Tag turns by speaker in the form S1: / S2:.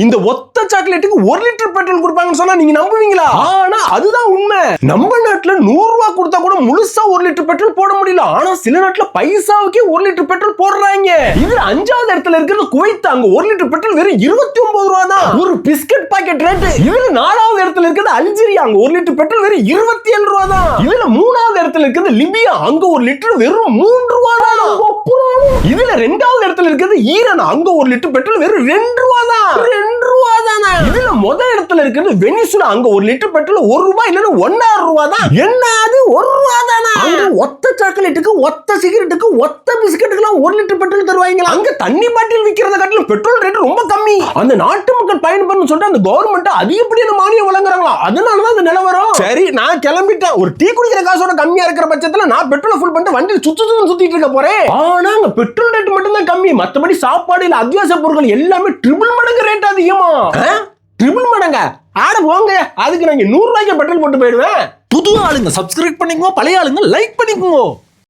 S1: இந்த ஒத்த சாக்லேட்டுக்கு 1 litre petrol கொடுப்பாங்கன்னு சொன்னா நீங்க நம்புவீங்களா? ஆனா அதுதான் உண்மை. நம்ம நாட்டுல 100 ரூபாய் கொடுத்தா கூட முழுசா 1 லிட்டர் பெட்ரோல் போட முடியல. ஆனா சில நாட்டுல பைசாவுக்கே 1 லிட்டர் பெட்ரோல் போடுறாங்க. இதுல 5வது இடத்துல இருக்கிறது குவைத். அங்க 1 லிட்டர் பெட்ரோல் வெறும் 29 ரூபாய் தான். ஒரு பிஸ்கட் பாக்கெட் ரேட். இதுல 4வது இடத்துல இருக்கிறது அல்ஜீரியா. அங்க 1 லிட்டர் பெட்ரோல் வெறும் 27 ரூபாய் தான். இதுல 3வது இடத்துல இருக்கிறது லிபியா. அங்க 1 லிட்டர் வெறும் 3 ரூபாய் தான். இதுல 2வது இடத்துல இருக்கிறது ஈரான். அங்க 1 லிட்டர் பெட்ரோல் வெறும் 2 ரூபாய் தான். 2 ரூபாய் தானே. இதுல முதல் இடத்துல இருக்கிறது வெனிசுலா. அங்க 1 லிட்டர் பெட்ரோல் 1 ரூபாய் இல்லனா 1.5 ரூபாய் தான். என்ன அது 1 ரூபாய் தானே. அங்க ஒத்த சாக்லேட்டுக்கு, ஒத்த சிகரெட்டுக்கு, ஒத்த பிஸ்கட்டுக்குலாம் 1 லிட்டர் பெட்ரோல் தருவாங்க. அங்க தண்ணி பாட்டில் விக்கிறத காட்டிலும் பெட்ரோல் ரேட் ரொம்ப கம்மி. அந்த நாட்டு மக்கள் பயன்படுன்னு சொல்லிட்டு அந்த கவர்மெண்ட் அதிகப்படியான மானியம் வழங்குறாங்களா. அதனாலதான் இந்த நிலவரம். சரி, நான் கிளம்பிட்டேன். ஒரு டீ குடிக்கிற காசோட கம்மியா இருக்கிற பட்சத்துல நான் பெட்ரோல் ஃபுல் பண்ணிட்டு வண்டி சுத்திட்டு இருக்க போறேன். ஆனா அங்க பெட்ரோல் ரேட் மட்டும் தான் கம்மி. மத்தபடி சாப்பாடு இல்ல அத்தியாவசிய பொருட்கள் எல்லாமே ட்ரிபிள் மடங்கு ரேட் அதிகமா. ட்ரிபிள் மடங்கா? ஆட போங்க. அதுக்கு நாங்க 100 ரூபாய்க்கு பெட்ரோல் போட்டு போயிடுவேன்.
S2: புது ஆளுங்க சப்ஸ்கிரைப் பண்ணிக்கோ, பழைய ஆளுங்க லைக் பண்ணிக்கோ.